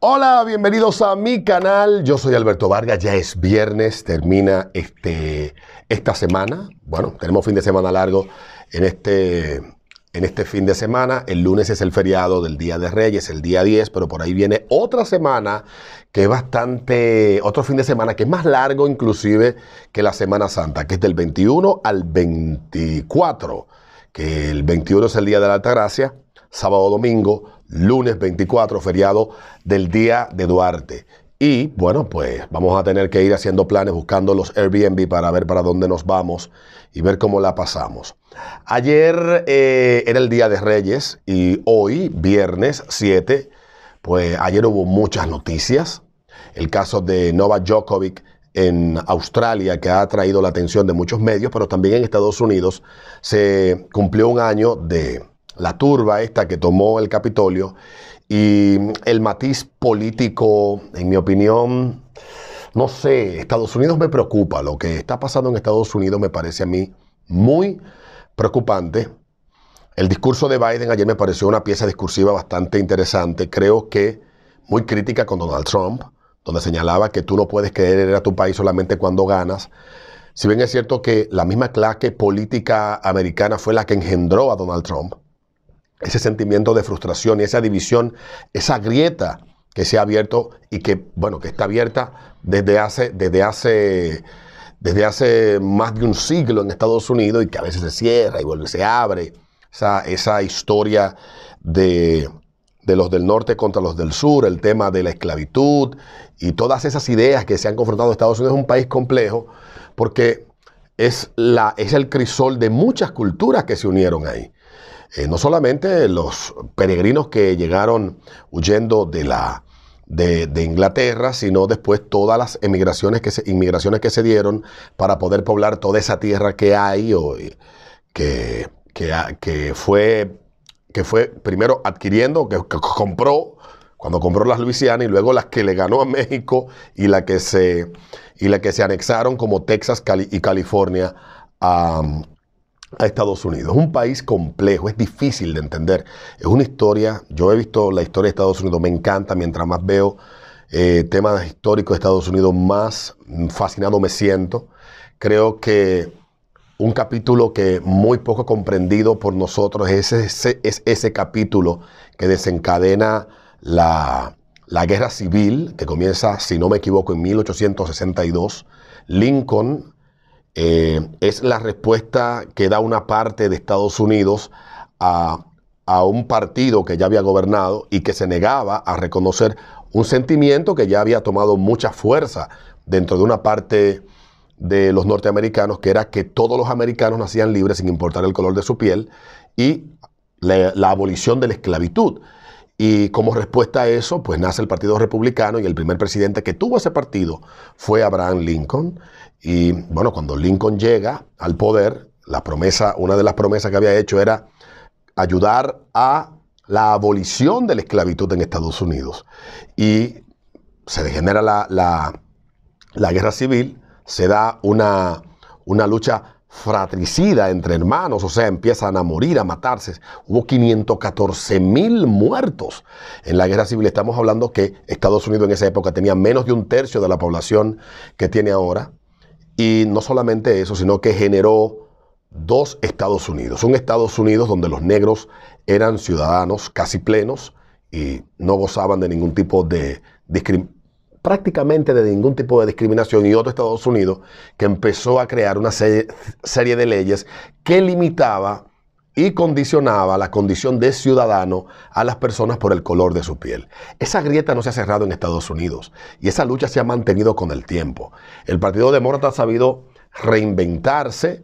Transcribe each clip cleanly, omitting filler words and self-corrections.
Hola, bienvenidos a mi canal. Yo soy Alberto Vargas. Ya es viernes, termina esta semana. Bueno, tenemos fin de semana largo en este fin de semana. El lunes es el feriado del Día de Reyes, el día 10, pero por ahí viene otra semana que es otro fin de semana que es más largo inclusive que la Semana Santa, que es del 21 al 24, que el 21 es el Día de la Altagracia, sábado, domingo, lunes 24, feriado del Día de Duarte. Y bueno, pues vamos a tener que ir haciendo planes, buscando los Airbnb para ver para dónde nos vamos y ver cómo la pasamos. Ayer era el Día de Reyes y hoy, viernes 7, pues ayer hubo muchas noticias. El caso de Novak Djokovic en Australia, que ha atraído la atención de muchos medios, pero también en Estados Unidos se cumplió un año de la turba esta que tomó el Capitolio, y el matiz político, en mi opinión, no sé, Estados Unidos me preocupa. Lo que está pasando en Estados Unidos me parece a mí muy preocupante. El discurso de Biden ayer me pareció una pieza discursiva bastante interesante, creo que muy crítica con Donald Trump, donde señalaba que tú no puedes querer a tu país solamente cuando ganas. Si bien es cierto que la misma clase política americana fue la que engendró a Donald Trump, ese sentimiento de frustración y esa división, esa grieta que se ha abierto y que, bueno, que está abierta desde hace más de un siglo en Estados Unidos, y que a veces se cierra y vuelve, se abre. Esa historia de los del norte contra los del sur, el tema de la esclavitud y todas esas ideas que se han confrontado. Estados Unidos es un país complejo porque es el crisol de muchas culturas que se unieron ahí. No solamente los peregrinos que llegaron huyendo de Inglaterra, sino después todas las inmigraciones que se dieron para poder poblar toda esa tierra que hay, que fue primero adquiriendo, que compró, cuando compró las Luisiana, y luego las que le ganó a México y la que se anexaron como Texas y California a Estados Unidos. Es un país complejo, es difícil de entender. Es una historia, yo he visto la historia de Estados Unidos, me encanta. Mientras más veo temas históricos de Estados Unidos, más fascinado me siento. Creo que un capítulo que muy poco comprendido por nosotros es ese capítulo que desencadena la guerra civil, que comienza, si no me equivoco, en 1862. Lincoln es la respuesta que da una parte de Estados Unidos a un partido que ya había gobernado y que se negaba a reconocer un sentimiento que ya había tomado mucha fuerza dentro de una parte de los norteamericanos, que era que todos los americanos nacían libres sin importar el color de su piel, y la abolición de la esclavitud. Y como respuesta a eso, pues nace el Partido Republicano, y el primer presidente que tuvo ese partido fue Abraham Lincoln. Y bueno, cuando Lincoln llega al poder, una de las promesas que había hecho era ayudar a la abolición de la esclavitud en Estados Unidos. Y se degenera la guerra civil, se da una lucha fratricida entre hermanos, o sea, empiezan a morir, a matarse. Hubo 514,000 muertos en la guerra civil. Estamos hablando que Estados Unidos en esa época tenía menos de un tercio de la población que tiene ahora. Y no solamente eso, sino que generó dos Estados Unidos. Un Estados Unidos donde los negros eran ciudadanos casi plenos y no gozaban de ningún tipo prácticamente de ningún tipo de discriminación, y otro Estados Unidos que empezó a crear una serie de leyes que limitaba y condicionaba la condición de ciudadano a las personas por el color de su piel. Esa grieta no se ha cerrado en Estados Unidos, y esa lucha se ha mantenido con el tiempo. El Partido Demócrata ha sabido reinventarse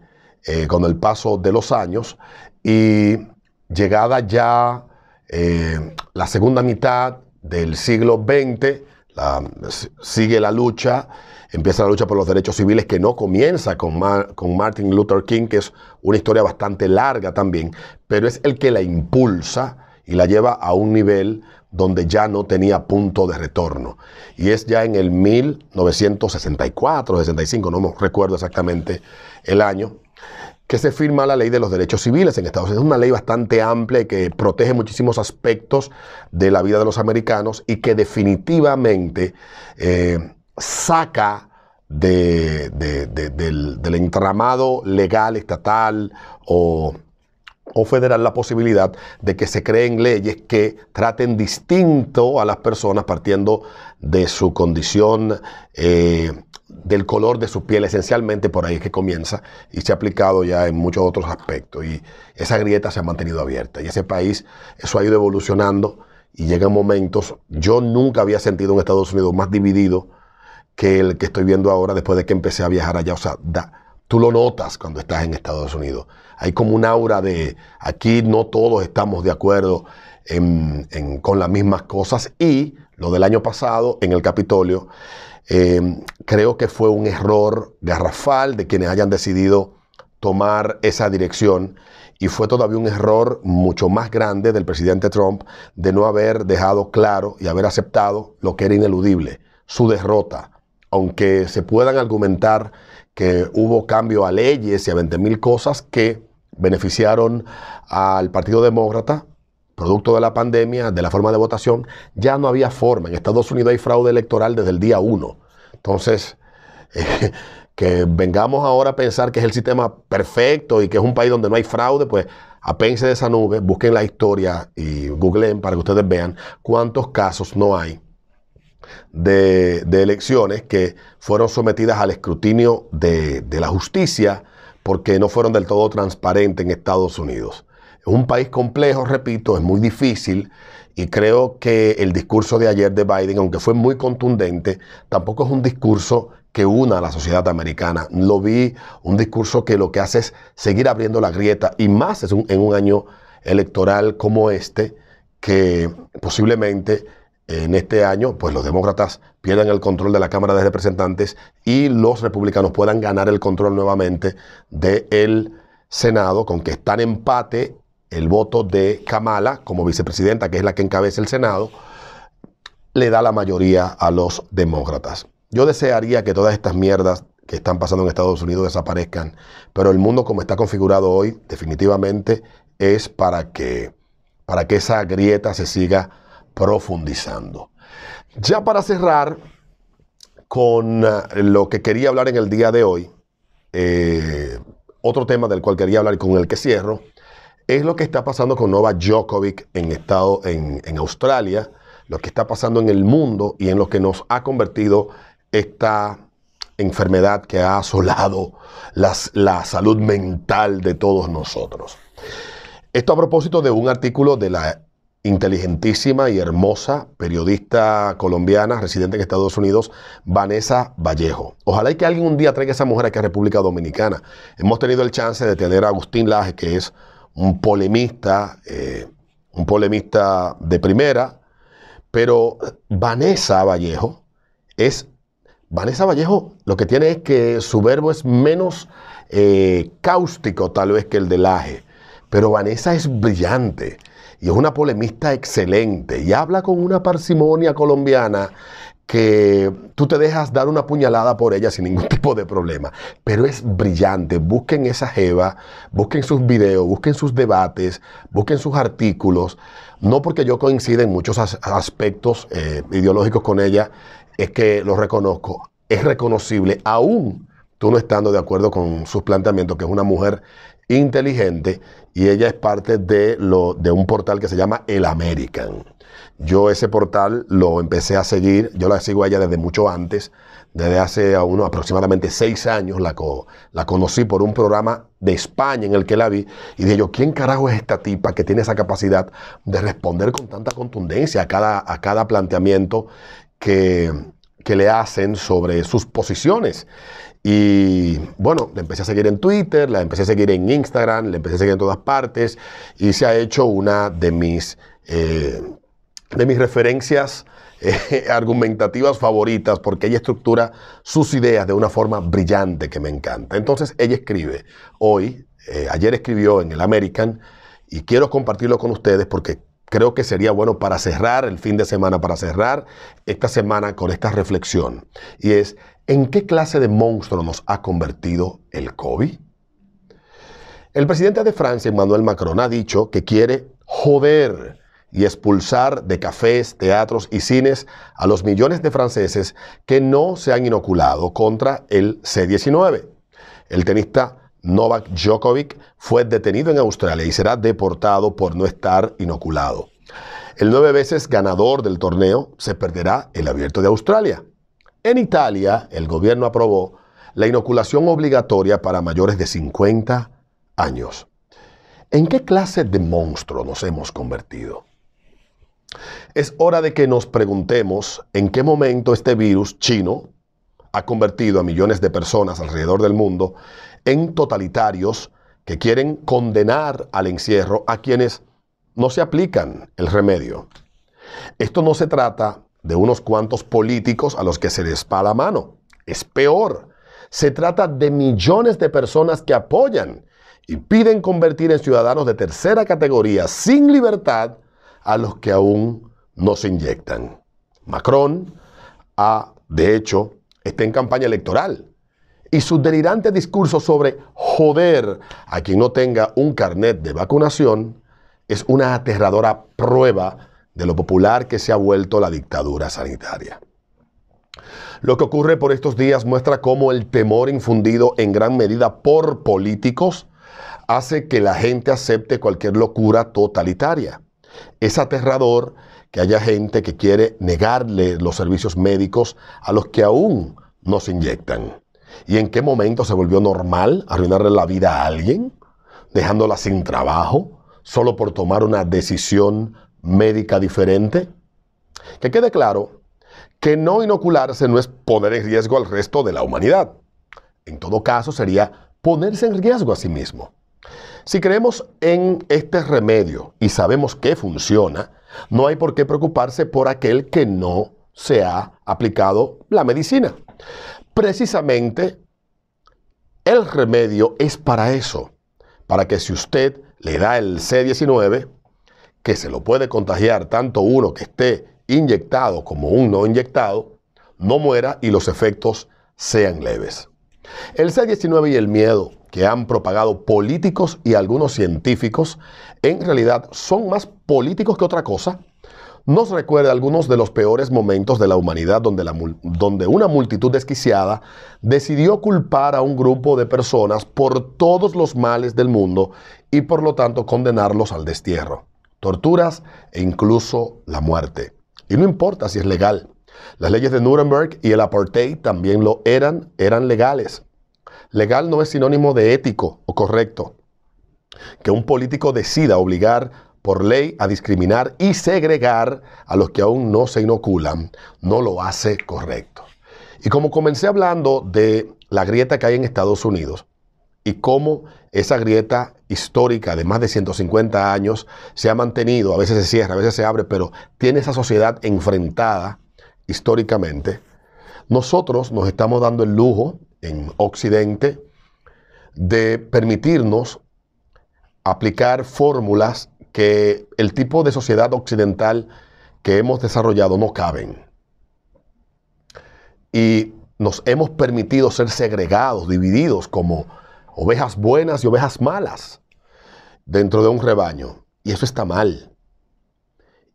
con el paso de los años, y llegada ya la segunda mitad del siglo XX, sigue la lucha. Empieza la lucha por los derechos civiles, que no comienza con Martin Luther King, que es una historia bastante larga también, pero es el que la impulsa y la lleva a un nivel donde ya no tenía punto de retorno. Y es ya en el 1964, 65, no me recuerdo exactamente el año, que se firma la Ley de los Derechos Civiles en Estados Unidos. Es una ley bastante amplia y que protege muchísimos aspectos de la vida de los americanos y que definitivamente saca del entramado legal, estatal o federal la posibilidad de que se creen leyes que traten distinto a las personas partiendo de su condición, del color de su piel. Esencialmente por ahí es que comienza y se ha aplicado ya en muchos otros aspectos, y esa grieta se ha mantenido abierta, y ese país, eso ha ido evolucionando y llegan momentos. Yo nunca había sentido un Estados Unidos más dividido que el que estoy viendo ahora después de que empecé a viajar allá. O sea, tú lo notas cuando estás en Estados Unidos. Hay como un aura de aquí no todos estamos de acuerdo con las mismas cosas, y lo del año pasado en el Capitolio, creo que fue un error garrafal de quienes hayan decidido tomar esa dirección, y fue todavía un error mucho más grande del presidente Trump de no haber dejado claro y haber aceptado lo que era ineludible, su derrota. Aunque se puedan argumentar que hubo cambio a leyes y a 20,000 cosas que beneficiaron al Partido Demócrata, producto de la pandemia, de la forma de votación, ya no había forma. En Estados Unidos hay fraude electoral desde el día 1. Entonces, que vengamos ahora a pensar que es el sistema perfecto y que es un país donde no hay fraude, pues apéndense de esa nube, busquen la historia y googleen para que ustedes vean cuántos casos no hay de elecciones que fueron sometidas al escrutinio de la justicia porque no fueron del todo transparentes en Estados Unidos. Es un país complejo, repito, es muy difícil, y creo que el discurso de ayer de Biden, aunque fue muy contundente, tampoco es un discurso que una a la sociedad americana. Lo vi un discurso que lo que hace es seguir abriendo la grieta, y más en un año electoral como este, que posiblemente en este año pues los demócratas pierdan el control de la Cámara de Representantes y los republicanos puedan ganar el control nuevamente del Senado, con que está en empate el voto de Kamala como vicepresidenta, que es la que encabeza el Senado, le da la mayoría a los demócratas. Yo desearía que todas estas mierdas que están pasando en Estados Unidos desaparezcan, pero el mundo como está configurado hoy definitivamente es para que esa grieta se siga profundizando. Ya para cerrar con lo que quería hablar en el día de hoy, otro tema del cual quería hablar y con el que cierro, es lo que está pasando con Novak Djokovic en Australia, lo que está pasando en el mundo y en lo que nos ha convertido esta enfermedad que ha asolado la salud mental de todos nosotros. Esto a propósito de un artículo de la inteligentísima y hermosa periodista colombiana residente en Estados Unidos, Vanessa Vallejo. Ojalá y que alguien un día traiga a esa mujer aquí a República Dominicana. Hemos tenido el chance de tener a Agustín Laje, que es un polemista de primera, pero Vanessa Vallejo lo que tiene es que su verbo es menos cáustico tal vez que el de Laje, pero Vanessa es brillante y es una polemista excelente y habla con una parsimonia colombiana que tú te dejas dar una puñalada por ella sin ningún tipo de problema. Pero es brillante. Busquen esa jeva, busquen sus videos, busquen sus debates, busquen sus artículos. No porque yo coincida en muchos aspectos ideológicos con ella, es que lo reconozco. Es reconocible, aún tú no estando de acuerdo con sus planteamientos, que es una mujer inteligente, y ella es parte de un portal que se llama El American. Yo ese portal lo empecé a seguir, yo la sigo a ella desde mucho antes, desde hace aproximadamente 6 años la conocí por un programa de España en el que la vi, y dije yo, ¿quién carajo es esta tipa que tiene esa capacidad de responder con tanta contundencia a cada planteamiento que le hacen sobre sus posiciones? Y bueno, la empecé a seguir en Twitter, la empecé a seguir en Instagram, la empecé a seguir en todas partes, y se ha hecho una de mis referencias argumentativas favoritas, porque ella estructura sus ideas de una forma brillante que me encanta. Entonces ella escribe ayer escribió en el American, y quiero compartirlo con ustedes porque creo que sería bueno para cerrar el fin de semana, para cerrar esta semana con esta reflexión, y es: ¿en qué clase de monstruo nos ha convertido el COVID? El presidente de Francia, Emmanuel Macron, ha dicho que quiere joder y expulsar de cafés, teatros y cines a los millones de franceses que no se han inoculado contra el C-19. El tenista Novak Djokovic fue detenido en Australia y será deportado por no estar inoculado. El 9 veces ganador del torneo se perderá el Abierto de Australia. En Italia, el gobierno aprobó la inoculación obligatoria para mayores de 50 años. ¿En qué clase de monstruo nos hemos convertido? Es hora de que nos preguntemos en qué momento este virus chino ha convertido a millones de personas alrededor del mundo en totalitarios que quieren condenar al encierro a quienes no se aplican el remedio. Esto no se trata de unos cuantos políticos a los que se les va la mano. Es peor. Se trata de millones de personas que apoyan y piden convertir en ciudadanos de tercera categoría sin libertad a los que aún no se inyectan. Macron, de hecho, está en campaña electoral y su delirante discurso sobre joder a quien no tenga un carnet de vacunación es una aterradora prueba de lo popular que se ha vuelto la dictadura sanitaria. Lo que ocurre por estos días muestra cómo el temor infundido en gran medida por políticos hace que la gente acepte cualquier locura totalitaria. Es aterrador que haya gente que quiere negarle los servicios médicos a los que aún no se inyectan. ¿Y en qué momento se volvió normal arruinarle la vida a alguien, dejándola sin trabajo, solo por tomar una decisión médica diferente? Que quede claro que no inocularse no es poner en riesgo al resto de la humanidad. En todo caso, sería ponerse en riesgo a sí mismo. Si creemos en este remedio y sabemos que funciona, no hay por qué preocuparse por aquel que no se ha aplicado la medicina. Precisamente, el remedio es para eso, para que si usted le da el C-19, que se lo puede contagiar tanto uno que esté inyectado como un no inyectado, no muera y los efectos sean leves. El C-19 y el miedo que han propagado políticos y algunos científicos en realidad son más políticos que otra cosa. Nos recuerda algunos de los peores momentos de la humanidad donde una multitud desquiciada decidió culpar a un grupo de personas por todos los males del mundo y por lo tanto condenarlos al destierro, torturas e incluso la muerte. Y no importa si es legal. Las leyes de Nuremberg y el apartheid también lo eran legales. Legal no es sinónimo de ético o correcto. Que un político decida obligar por ley a discriminar y segregar a los que aún no se inoculan no lo hace correcto. Y como comencé hablando de la grieta que hay en Estados Unidos y cómo esa grieta histórica de más de 150 años se ha mantenido, a veces se cierra, a veces se abre, pero tiene esa sociedad enfrentada históricamente, nosotros nos estamos dando el lujo en Occidente de permitirnos aplicar fórmulas que el tipo de sociedad occidental que hemos desarrollado no caben. Y nos hemos permitido ser segregados, divididos como ovejas buenas y ovejas malas dentro de un rebaño. Y eso está mal.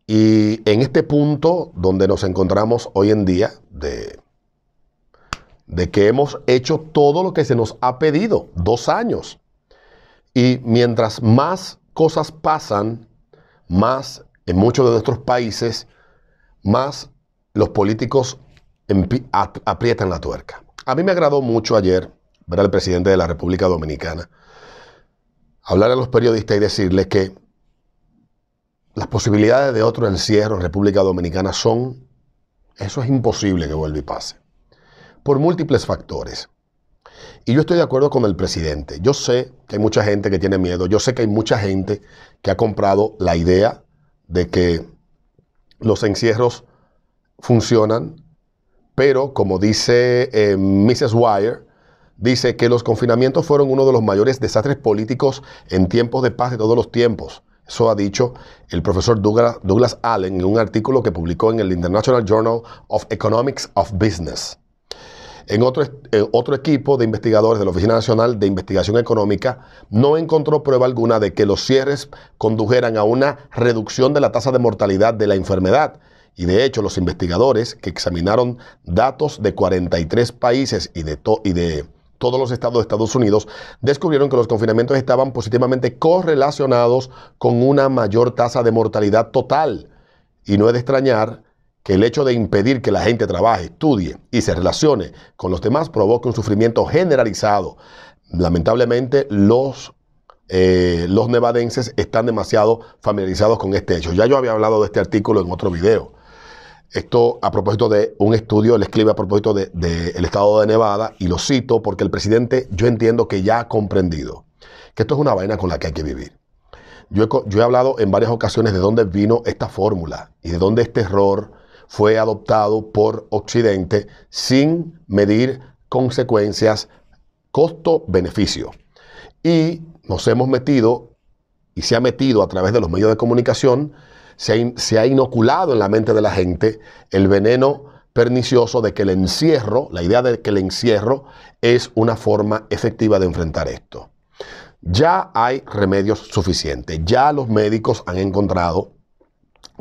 Y en este punto donde nos encontramos hoy en día, de que hemos hecho todo lo que se nos ha pedido, 2 años. Y mientras más cosas pasan, más en muchos de nuestros países, más los políticos aprietan la tuerca. A mí me agradó mucho ayer ver al presidente de la República Dominicana hablar a los periodistas y decirles que las posibilidades de otro encierro en República Dominicana eso es imposible que vuelva y pase, por múltiples factores. Y yo estoy de acuerdo con el presidente. Yo sé que hay mucha gente que tiene miedo. Yo sé que hay mucha gente que ha comprado la idea de que los encierros funcionan, pero como dice Mrs. Wire, dice que los confinamientos fueron uno de los mayores desastres políticos en tiempos de paz de todos los tiempos. Eso ha dicho el profesor Douglas Allen en un artículo que publicó en el International Journal of Economics of Business. Otro equipo de investigadores de la Oficina Nacional de Investigación Económica no encontró prueba alguna de que los cierres condujeran a una reducción de la tasa de mortalidad de la enfermedad. Y de hecho, los investigadores que examinaron datos de 43 países y de todos los estados de Estados Unidos descubrieron que los confinamientos estaban positivamente correlacionados con una mayor tasa de mortalidad total. Y no es de extrañar que el hecho de impedir que la gente trabaje, estudie y se relacione con los demás provoque un sufrimiento generalizado. Lamentablemente, los nevadenses están demasiado familiarizados con este hecho. Ya yo había hablado de este artículo en otro video. Esto a propósito de un estudio, él escribe a propósito del estado de Nevada, y lo cito porque el presidente, yo entiendo que ya ha comprendido que esto es una vaina con la que hay que vivir. Yo he hablado en varias ocasiones de dónde vino esta fórmula y de dónde este error fue adoptado por Occidente sin medir consecuencias, costo-beneficio. Y nos hemos metido, y se ha metido a través de los medios de comunicación, se ha inoculado en la mente de la gente el veneno pernicioso de que el encierro, la idea de que el encierro es una forma efectiva de enfrentar esto. Ya hay remedios suficientes, ya los médicos han encontrado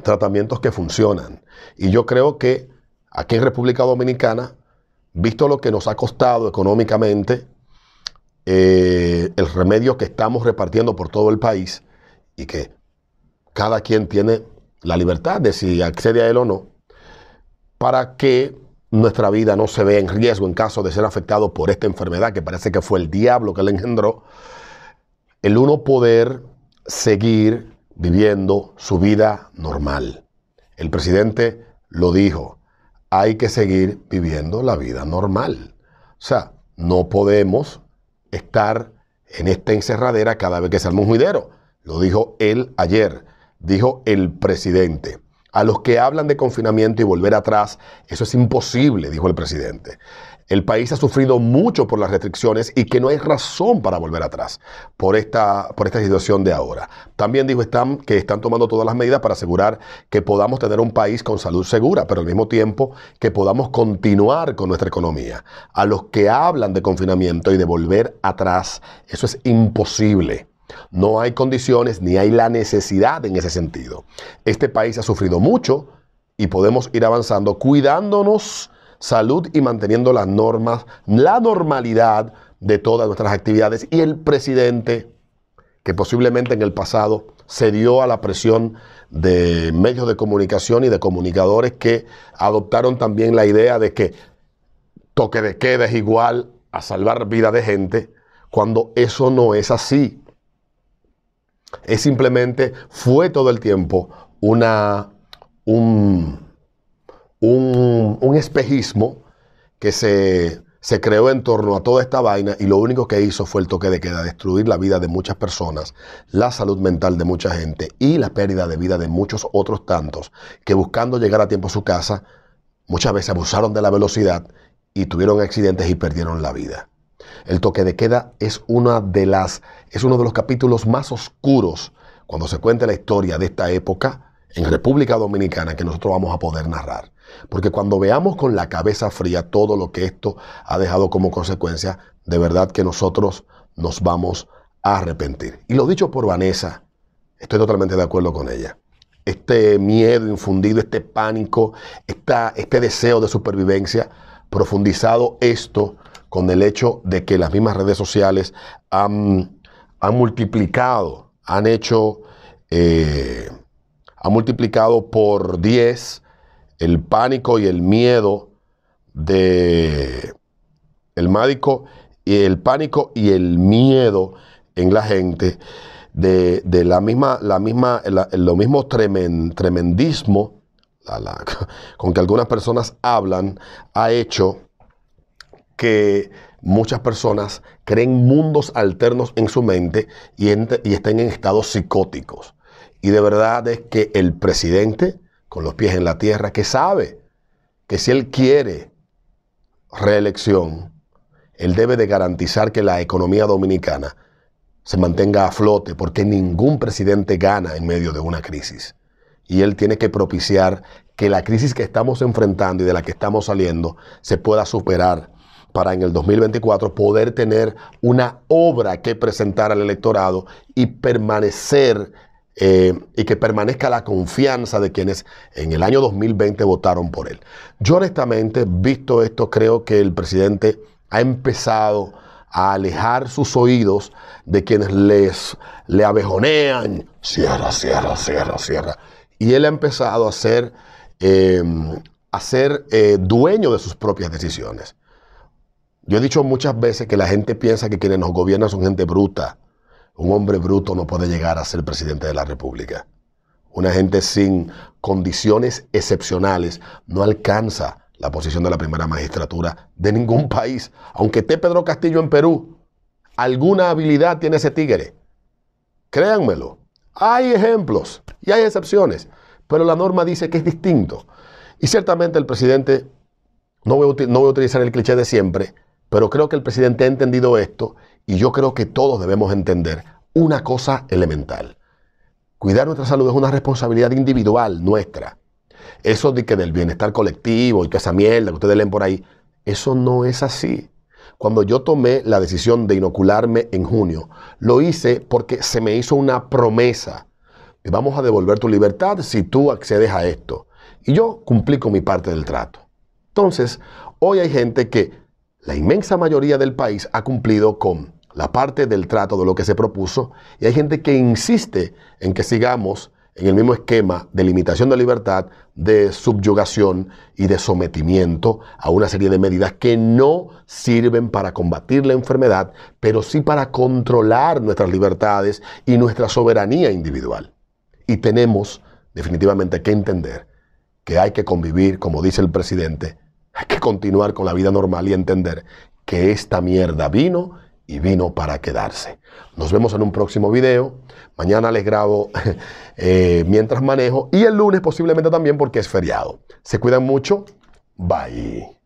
tratamientos que funcionan. Y yo creo que aquí en República Dominicana, visto lo que nos ha costado económicamente, el remedio que estamos repartiendo por todo el país, y que cada quien tiene la libertad de si accede a él o no, para que nuestra vida no se vea en riesgo en caso de ser afectado por esta enfermedad, que parece que fue el diablo que la engendró, el uno poder seguir viviendo su vida normal. El presidente lo dijo, hay que seguir viviendo la vida normal. O sea, no podemos estar en esta encerradera cada vez que se arma un juidero. Lo dijo él ayer, dijo el presidente. A los que hablan de confinamiento y volver atrás, eso es imposible, dijo el presidente. El país ha sufrido mucho por las restricciones y que no hay razón para volver atrás por esta situación de ahora. También dijo que están tomando todas las medidas para asegurar que podamos tener un país con salud segura, pero al mismo tiempo que podamos continuar con nuestra economía. A los que hablan de confinamiento y de volver atrás, eso es imposible. No hay condiciones ni hay la necesidad en ese sentido. Este país ha sufrido mucho y podemos ir avanzando cuidándonos salud y manteniendo las normas, la normalidad de todas nuestras actividades. Y el presidente, que posiblemente en el pasado cedió a la presión de medios de comunicación y de comunicadores que adoptaron también la idea de que toque de queda es igual a salvar vida de gente, cuando eso no es así. Es simplemente, fue todo el tiempo un espejismo que se creó en torno a toda esta vaina, y lo único que hizo fue el toque de queda, destruir la vida de muchas personas, la salud mental de mucha gente y la pérdida de vida de muchos otros tantos que, buscando llegar a tiempo a su casa, muchas veces abusaron de la velocidad y tuvieron accidentes y perdieron la vida. El toque de queda es uno de los capítulos más oscuros cuando se cuenta la historia de esta época en República Dominicana que nosotros vamos a poder narrar. Porque cuando veamos con la cabeza fría todo lo que esto ha dejado como consecuencia, de verdad que nosotros nos vamos a arrepentir. Y lo dicho por Vanessa, estoy totalmente de acuerdo con ella. Este miedo infundido, este pánico, este deseo de supervivencia, profundizado esto con el hecho de que las mismas redes sociales han multiplicado, han multiplicado por 10 el pánico y el miedo en la gente de lo mismo tremendismo con que algunas personas hablan, ha hecho que muchas personas creen mundos alternos en su mente y estén en estados psicóticos. Y de verdad es que el presidente, con los pies en la tierra, que sabe que si él quiere reelección, él debe de garantizar que la economía dominicana se mantenga a flote, porque ningún presidente gana en medio de una crisis. Y él tiene que propiciar que la crisis que estamos enfrentando y de la que estamos saliendo se pueda superar para en el 2024 poder tener una obra que presentar al electorado y permanecer y que permanezca la confianza de quienes en el año 2020 votaron por él. Yo honestamente, visto esto, creo que el presidente ha empezado a alejar sus oídos de quienes le abejonean, cierra, cierra, cierra, cierra. Y él ha empezado a ser dueño de sus propias decisiones. Yo he dicho muchas veces que la gente piensa que quienes nos gobiernan son gente bruta. Un hombre bruto no puede llegar a ser presidente de la República. Una gente sin condiciones excepcionales no alcanza la posición de la primera magistratura de ningún país. Aunque esté Pedro Castillo en Perú, alguna habilidad tiene ese tigre. Créanmelo. Hay ejemplos y hay excepciones, pero la norma dice que es distinto. Y ciertamente el presidente, no voy a utilizar el cliché de siempre, pero creo que el presidente ha entendido esto y yo creo que todos debemos entender una cosa elemental. Cuidar nuestra salud es una responsabilidad individual nuestra. Eso de que del bienestar colectivo y toda esa mierda que ustedes leen por ahí, eso no es así. Cuando yo tomé la decisión de inocularme en junio, lo hice porque se me hizo una promesa. Te vamos a devolver tu libertad si tú accedes a esto. Y yo cumplí con mi parte del trato. Entonces, hoy hay gente que la inmensa mayoría del país ha cumplido con la parte del trato de lo que se propuso y hay gente que insiste en que sigamos en el mismo esquema de limitación de libertad, de subyugación y de sometimiento a una serie de medidas que no sirven para combatir la enfermedad, pero sí para controlar nuestras libertades y nuestra soberanía individual. Y tenemos definitivamente que entender que hay que convivir, como dice el presidente, hay que continuar con la vida normal y entender que esta mierda vino y vino para quedarse. Nos vemos en un próximo video. Mañana les grabo mientras manejo y el lunes posiblemente también porque es feriado. Se cuidan mucho. Bye.